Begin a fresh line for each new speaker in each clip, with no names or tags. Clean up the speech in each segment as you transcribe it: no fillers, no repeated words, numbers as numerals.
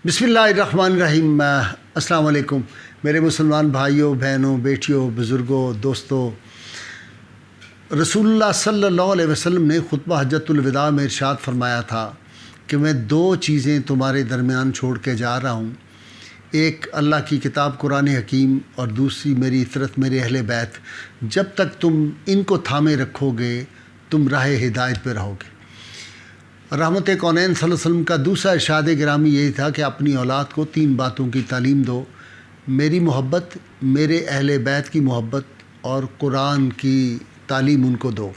بسم اللہ الرحمن الرحیم۔ السلام علیکم میرے مسلمان بھائیوں، بہنوں، بیٹیوں، بزرگوں، دوستوں۔ رسول اللہ صلی اللہ علیہ وسلم نے خطبہ حجۃ الوداع میں ارشاد فرمایا تھا کہ میں دو چیزیں تمہارے درمیان چھوڑ کے جا رہا ہوں، ایک اللہ کی کتاب قرآن حکیم اور دوسری میری اطرت، میرے اہل بیت۔ جب تک تم ان کو تھامے رکھو گے تم راہ ہدایت پہ رہو گے۔ رحمت کونین صلی اللہ علیہ وسلم کا دوسرا ارشاد گرامی یہی تھا کہ اپنی اولاد کو تین باتوں کی تعلیم دو: میری محبت، میرے اہل بیت کی محبت اور قرآن کی تعلیم ان کو دو۔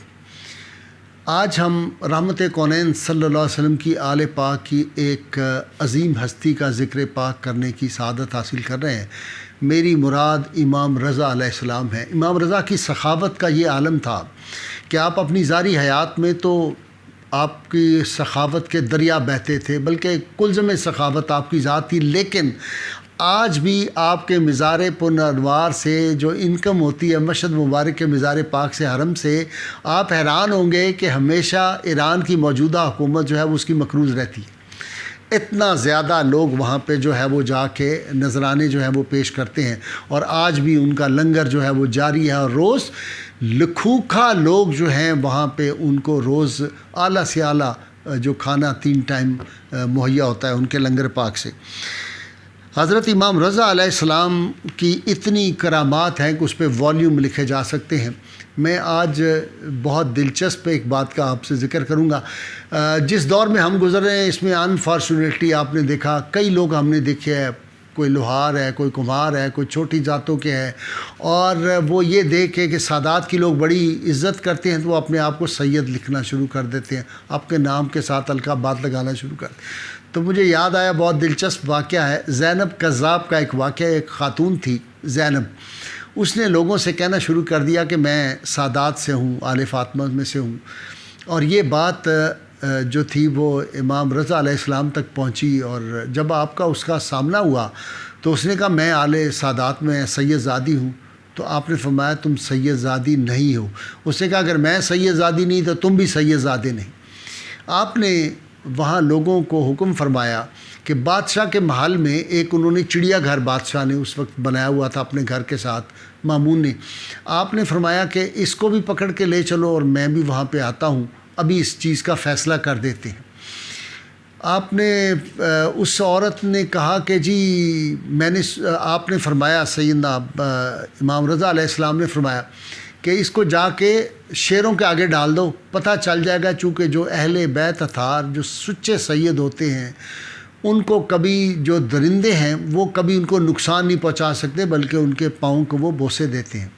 آج ہم رحمت کونین صلی اللہ علیہ وسلم کی آل پاک کی ایک عظیم ہستی کا ذکر پاک کرنے کی سعادت حاصل کر رہے ہیں۔ میری مراد امام رضا علیہ السلام ہے۔ امام رضا کی سخاوت کا یہ عالم تھا کہ آپ اپنی ظاہری حیات میں تو آپ کی سخاوت کے دریا بہتے تھے، بلکہ کلزم سخاوت آپ کی ذات تھی، لیکن آج بھی آپ کے مزار پن انوار سے جو انکم ہوتی ہے مشہد مبارک کے مزار پاک سے، حرم سے، آپ حیران ہوں گے کہ ہمیشہ ایران کی موجودہ حکومت جو ہے وہ اس کی مقروض رہتی ہے۔ اتنا زیادہ لوگ وہاں پہ جو ہے وہ جا کے نذرانے جو ہے وہ پیش کرتے ہیں، اور آج بھی ان کا لنگر جو ہے وہ جاری ہے، اور روز لکھوکھا لوگ جو ہیں وہاں پہ ان کو روز اعلیٰ سے اعلیٰ جو کھانا 3 ٹائم مہیا ہوتا ہے ان کے لنگر پاک سے۔ حضرت امام رضا علیہ السلام کی اتنی کرامات ہیں کہ اس پہ والیوم لکھے جا سکتے ہیں۔ میں آج بہت دلچسپ ایک بات کا آپ سے ذکر کروں گا۔ جس دور میں ہم گزر رہے ہیں اس میں انفارچونیٹلی آپ نے دیکھا کئی لوگ ہم نے دیکھے ہیں، کوئی لوہار ہے، کوئی کمہار ہے، کوئی چھوٹی ذاتوں کے ہے، اور وہ یہ دیکھے کہ سادات کی لوگ بڑی عزت کرتے ہیں تو وہ اپنے آپ کو سید لکھنا شروع کر دیتے ہیں، آپ کے نام کے ساتھ القابات لگانا شروع کر دیتے ہیں۔ تو مجھے یاد آیا، بہت دلچسپ واقعہ ہے، زینب کذاب کا ایک واقعہ۔ ایک خاتون تھی زینب، اس نے لوگوں سے کہنا شروع کر دیا کہ میں سادات سے ہوں، آل فاطمہ میں سے ہوں، اور یہ بات جو تھی وہ امام رضا علیہ السلام تک پہنچی، اور جب آپ کا اس کا سامنا ہوا تو اس نے کہا میں آل سادات میں سید زادی ہوں۔ تو آپ نے فرمایا تم سید زادی نہیں ہو۔ اس نے کہا اگر میں سید زادی نہیں تو تم بھی سید زادے نہیں۔ آپ نے وہاں لوگوں کو حکم فرمایا کہ بادشاہ کے محل میں ایک انہوں نے چڑیا گھر بادشاہ نے اس وقت بنایا ہوا تھا اپنے گھر کے ساتھ، مامون نے۔ آپ نے فرمایا کہ اس کو بھی پکڑ کے لے چلو اور میں بھی وہاں پہ آتا ہوں، ابھی اس چیز کا فیصلہ کر دیتے ہیں۔ آپ نے اس عورت نے کہا کہ جی آپ نے فرمایا، سیدنا امام رضا علیہ السلام نے فرمایا کہ اس کو جا کے شیروں کے آگے ڈال دو، پتہ چل جائے گا، چونکہ جو اہل بیت اطہار جو سچے سید ہوتے ہیں ان کو کبھی جو درندے ہیں وہ کبھی ان کو نقصان نہیں پہنچا سکتے، بلکہ ان کے پاؤں کو وہ بوسے دیتے ہیں۔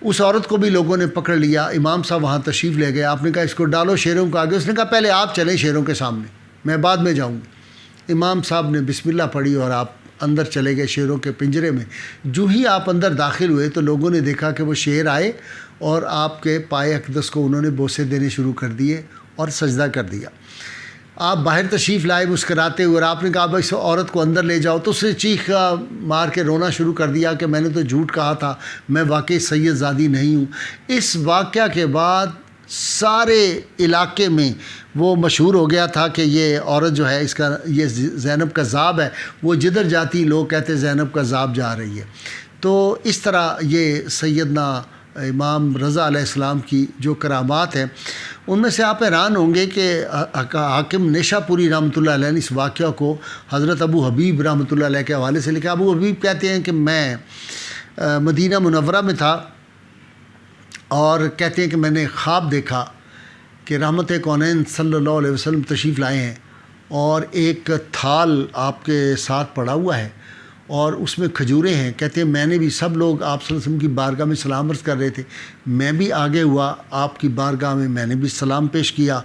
اس عورت کو بھی لوگوں نے پکڑ لیا، امام صاحب وہاں تشریف لے گئے، آپ نے کہا اس کو ڈالو شیروں کے آگے۔ اس نے کہا پہلے آپ چلیں شیروں کے سامنے، میں بعد میں جاؤں گی۔ امام صاحب نے بسم اللہ پڑھی اور آپ اندر چلے گئے شیروں کے پنجرے میں۔ جو ہی آپ اندر داخل ہوئے تو لوگوں نے دیکھا کہ وہ شیر آئے اور آپ کے پائے اقدس کو انہوں نے بوسے دینے شروع کر دیے اور سجدہ کر دیا۔ آپ باہر تشریف لائے مسکراتے ہوئے، اور آپ نے کہا بھائی اس عورت کو اندر لے جاؤ، تو اس نے چیخ مار کے رونا شروع کر دیا کہ میں نے تو جھوٹ کہا تھا، میں واقعی سید زادی نہیں ہوں۔ اس واقعہ کے بعد سارے علاقے میں وہ مشہور ہو گیا تھا کہ یہ عورت جو ہے، اس کا یہ زینب کذاب ہے، وہ جدھر جاتی لوگ کہتے زینب کذاب جا رہی ہے۔ تو اس طرح یہ سیدنا امام رضا علیہ السلام کی جو کرامات ہیں ان میں سے آپ حیران ہوں گے کہ حاکم نیشا پوری رحمۃ اللہ علیہ نے اس واقعہ کو حضرت ابو حبیب رحمۃ اللہ علیہ کے حوالے سے لکھا۔ ابو حبیب کہتے ہیں کہ میں مدینہ منورہ میں تھا اور کہتے ہیں کہ میں نے خواب دیکھا کہ رحمت کونین صلی اللہ علیہ وسلم تشریف لائے ہیں اور ایک تھال آپ کے ساتھ پڑا ہوا ہے اور اس میں کھجوریں ہیں۔ کہتے ہیں میں نے بھی، سب لوگ آپ صلی اللہ علیہ وسلم کی بارگاہ میں سلام عرض کر رہے تھے، میں بھی آگے ہوا آپ کی بارگاہ میں نے بھی سلام پیش کیا،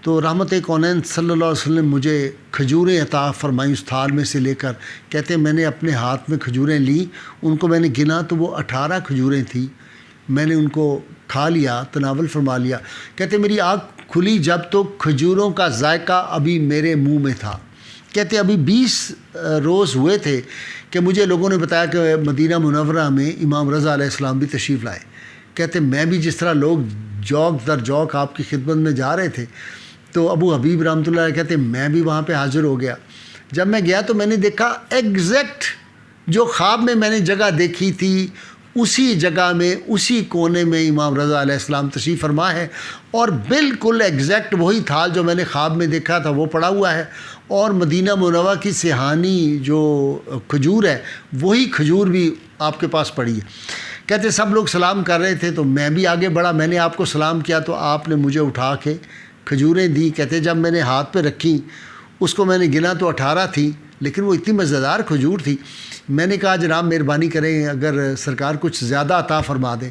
تو رحمت کونین صلی اللہ علیہ وسلم مجھے کھجوریں عطا فرمائیں اس تھال میں سے لے کر۔ کہتے ہیں میں نے اپنے ہاتھ میں کھجوریں لیں، ان کو میں نے گنا تو وہ 18 کھجوریں تھیں، میں نے ان کو کھا لیا، تناول فرما لیا۔ کہتے ہیں میری آنکھ کھلی جب تو کھجوروں کا ذائقہ ابھی میرے منہ میں تھا۔ کہتے ہیں ابھی 20 روز ہوئے تھے کہ مجھے لوگوں نے بتایا کہ مدینہ منورہ میں امام رضا علیہ السلام بھی تشریف لائے۔ کہتے ہیں میں بھی جس طرح لوگ جوک در جوک آپ کی خدمت میں جا رہے تھے، تو ابو حبیب رحمۃ اللہ علیہ کہتے ہیں میں بھی وہاں پہ حاضر ہو گیا۔ جب میں گیا تو میں نے دیکھا ایگزیکٹ جو خواب میں نے جگہ دیکھی تھی اسی جگہ میں اسی کونے میں امام رضا علیہ السلام تشریف فرما ہے، اور بالکل ایگزیکٹ وہی تھال جو میں نے خواب میں دیکھا تھا وہ پڑا ہوا ہے، اور مدینہ منورہ کی سیحانی جو کھجور ہے وہی کھجور بھی آپ کے پاس پڑی ہے۔ کہتے سب لوگ سلام کر رہے تھے تو میں بھی آگے بڑھا، میں نے آپ کو سلام کیا تو آپ نے مجھے اٹھا کے کھجوریں دی۔ کہتے جب میں نے ہاتھ پہ رکھی اس کو میں نے گنا تو 18 تھی، لیکن وہ اتنی مزیدار کھجور تھی، میں نے کہا جناب مہربانی کریں اگر سرکار کچھ زیادہ عطا فرما دیں۔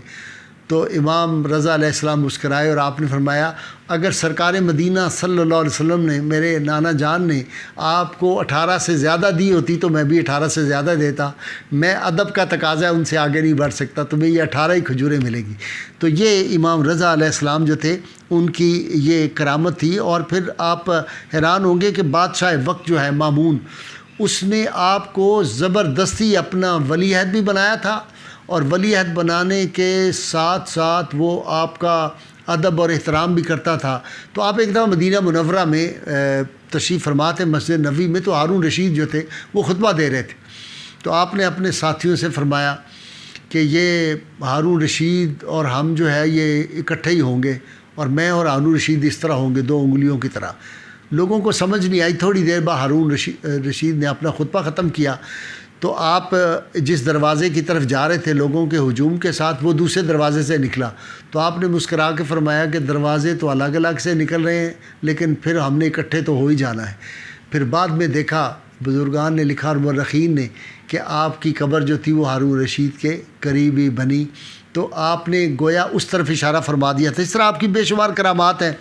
تو امام رضا علیہ السلام مسکرائے اور آپ نے فرمایا اگر سرکار مدینہ صلی اللہ علیہ وسلم نے، میرے نانا جان نے آپ کو 18 سے زیادہ دی ہوتی تو میں بھی 18 سے زیادہ دیتا، میں ادب کا تقاضا ہے ان سے آگے نہیں بڑھ سکتا، تمہیں یہ 18 ہی کھجوریں ملے گی۔ تو یہ امام رضا علیہ السلام جو تھے ان کی یہ کرامت تھی۔ اور پھر آپ حیران ہوں گے کہ بادشاہ وقت جو ہے مامون، اس نے آپ کو زبردستی اپنا ولی عہد بھی بنایا تھا، اور ولی عہد بنانے کے ساتھ ساتھ وہ آپ کا ادب اور احترام بھی کرتا تھا۔ تو آپ ایک دفعہ مدینہ منورہ میں تشریف فرما تھے مسجد نبوی میں، تو ہارون رشید جو تھے وہ خطبہ دے رہے تھے، تو آپ نے اپنے ساتھیوں سے فرمایا کہ یہ ہارون رشید اور ہم جو ہے یہ اکٹھے ہی ہوں گے، اور میں اور ہارون رشید اس طرح ہوں گے 2 انگلیوں کی طرح۔ لوگوں کو سمجھ نہیں آئی۔ تھوڑی دیر بعد ہارون رشید نے اپنا خطبہ ختم کیا تو آپ جس دروازے کی طرف جا رہے تھے لوگوں کے ہجوم کے ساتھ، وہ دوسرے دروازے سے نکلا، تو آپ نے مسکرا کے فرمایا کہ دروازے تو الگ الگ سے نکل رہے ہیں لیکن پھر ہم نے اکٹھے تو ہو ہی جانا ہے۔ پھر بعد میں دیکھا بزرگان نے لکھا اور مورخین نے کہ آپ کی قبر جو تھی وہ ہارون رشید کے قریب ہی بنی، تو آپ نے گویا اس طرف اشارہ فرما دیا تھا۔ اس طرح آپ کی بے شمار کرامات ہیں۔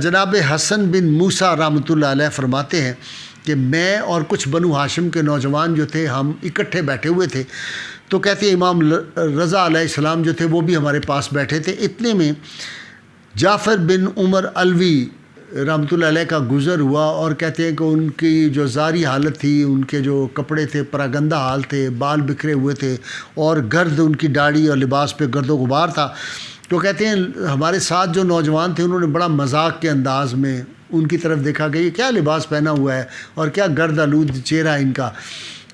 جناب حسن بن موسیٰ رحمۃ اللہ علیہ فرماتے ہیں کہ میں اور کچھ بنو ہاشم کے نوجوان جو تھے ہم اکٹھے بیٹھے ہوئے تھے، تو کہتے ہیں امام رضا علیہ السلام جو تھے وہ بھی ہمارے پاس بیٹھے تھے۔ اتنے میں جعفر بن عمر علوی رحمۃ اللہ علیہ کا گزر ہوا، اور کہتے ہیں کہ ان کی جو زاری حالت تھی، ان کے جو کپڑے تھے پراگندہ حال تھے، بال بکھرے ہوئے تھے، اور گرد ان کی داڑھی اور لباس پہ گرد و غبار تھا۔ تو کہتے ہیں ہمارے ساتھ جو نوجوان تھے انہوں نے بڑا مذاق کے انداز میں ان کی طرف دیکھا کہ یہ کیا لباس پہنا ہوا ہے اور کیا گرد آلود چہرہ ان کا۔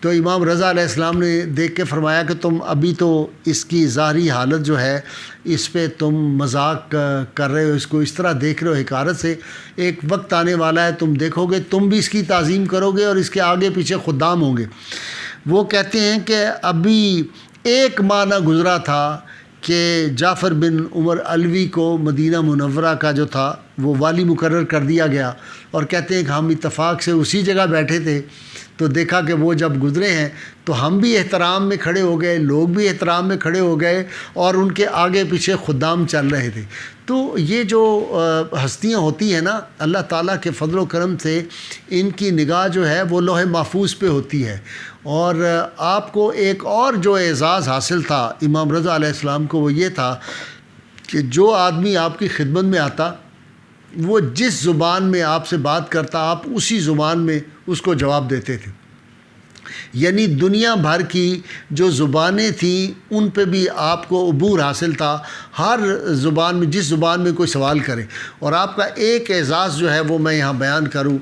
تو امام رضا علیہ السلام نے دیکھ کے فرمایا کہ تم ابھی تو اس کی ظاہری حالت جو ہے اس پہ تم مذاق کر رہے ہو، اس کو اس طرح دیکھ رہے ہو حقارت سے، ایک وقت آنے والا ہے تم دیکھو گے تم بھی اس کی تعظیم کرو گے اور اس کے آگے پیچھے خدام ہوں گے۔ وہ کہتے ہیں کہ ابھی 1 ماہ نہ گزرا تھا کہ جعفر بن عمر علوی کو مدینہ منورہ کا جو تھا وہ والی مقرر کر دیا گیا، اور کہتے ہیں کہ ہم اتفاق سے اسی جگہ بیٹھے تھے تو دیکھا کہ وہ جب گزرے ہیں تو ہم بھی احترام میں کھڑے ہو گئے، لوگ بھی احترام میں کھڑے ہو گئے، اور ان کے آگے پیچھے خدام چل رہے تھے۔ تو یہ جو ہستیاں ہوتی ہیں نا، اللہ تعالیٰ کے فضل و کرم سے ان کی نگاہ جو ہے وہ لوح محفوظ پہ ہوتی ہے۔ اور آپ کو ایک اور جو اعزاز حاصل تھا امام رضا علیہ السلام کو، وہ یہ تھا کہ جو آدمی آپ کی خدمت میں آتا وہ جس زبان میں آپ سے بات کرتا آپ اسی زبان میں اس کو جواب دیتے تھے۔ یعنی دنیا بھر کی جو زبانیں تھیں ان پہ بھی آپ کو عبور حاصل تھا، ہر زبان میں جس زبان میں کوئی سوال کرے۔ اور آپ کا ایک اعزاز جو ہے وہ میں یہاں بیان کروں،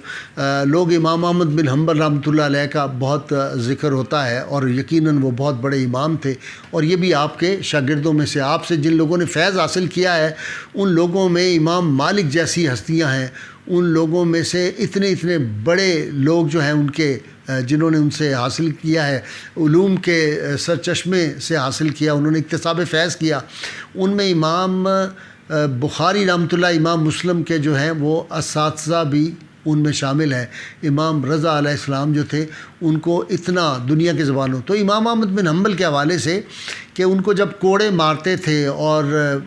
لوگ امام احمد بن حنبل رحمۃ اللہ علیہ کا بہت ذکر ہوتا ہے، اور یقیناً وہ بہت بڑے امام تھے، اور یہ بھی آپ کے شاگردوں میں سے آپ سے جن لوگوں نے فیض حاصل کیا ہے ان لوگوں میں امام مالک جیسی ہستیاں ہیں، ان لوگوں میں سے اتنے بڑے لوگ جو ہیں ان کے جنہوں نے ان سے حاصل کیا ہے، علوم کے سرچشمے سے حاصل کیا، انہوں نے اکتساب فیض کیا، ان میں امام بخاری رحمۃ اللہ، امام مسلم کے جو ہیں وہ اساتذہ بھی ان میں شامل ہیں۔ امام رضا علیہ السلام جو تھے ان کو اتنا دنیا کے زبانوں، تو امام احمد بن حنبل کے حوالے سے کہ ان کو جب کوڑے مارتے تھے، اور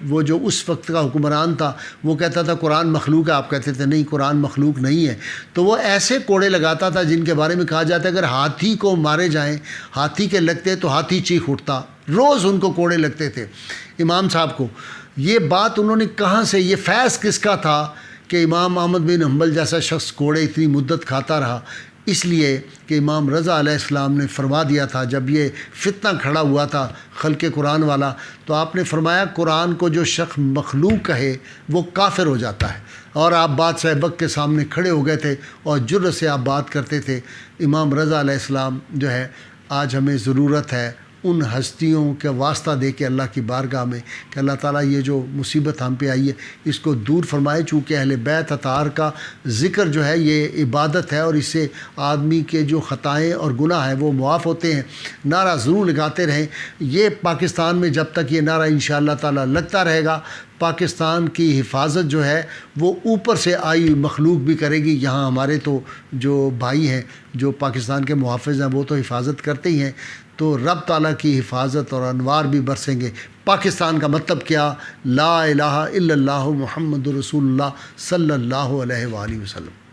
وہ جو اس وقت کا حکمران تھا وہ کہتا تھا قرآن مخلوق ہے، آپ کہتے تھے نہیں قرآن مخلوق نہیں ہے، تو وہ ایسے کوڑے لگاتا تھا جن کے بارے میں کہا جاتا ہے اگر ہاتھی کو مارے جائیں، ہاتھی کے لگتے تو ہاتھی چیخ اٹھتا، روز ان کو کوڑے لگتے تھے امام صاحب کو۔ یہ بات انہوں نے کہاں سے، یہ فیض کس کا تھا کہ امام احمد بن حنبل جیسا شخص کوڑے اتنی مدت کھاتا رہا؟ اس لیے کہ امام رضا علیہ السلام نے فرما دیا تھا جب یہ فتنہ کھڑا ہوا تھا خلق قرآن والا، تو آپ نے فرمایا قرآن کو جو شخص مخلوق کہے وہ کافر ہو جاتا ہے۔ اور آپ بادشاہ وقت کے سامنے کھڑے ہو گئے تھے اور جرأت سے آپ بات کرتے تھے۔ امام رضا علیہ السلام جو ہے، آج ہمیں ضرورت ہے ان ہستیوں کے واسطہ دے کے اللہ کی بارگاہ میں کہ اللہ تعالیٰ یہ جو مصیبت ہم پہ آئی ہے اس کو دور فرمائے، چونکہ اہل بیت اطہار کا ذکر جو ہے یہ عبادت ہے اور اس سے آدمی کے جو خطائیں اور گناہ ہیں وہ معاف ہوتے ہیں۔ نعرہ ضرور لگاتے رہیں۔ یہ پاکستان میں جب تک یہ نعرہ انشاءاللہ تعالیٰ لگتا رہے گا، پاکستان کی حفاظت جو ہے وہ اوپر سے آئی مخلوق بھی کرے گی۔ یہاں ہمارے تو جو بھائی ہیں جو پاکستان کے محافظ ہیں وہ تو حفاظت کرتے ہی ہیں، تو رب تعالیٰ کی حفاظت اور انوار بھی برسیں گے۔ پاکستان کا مطلب کیا؟ لا الہ الا اللہ محمد رسول اللہ صلی اللہ علیہ وآلہ وسلم۔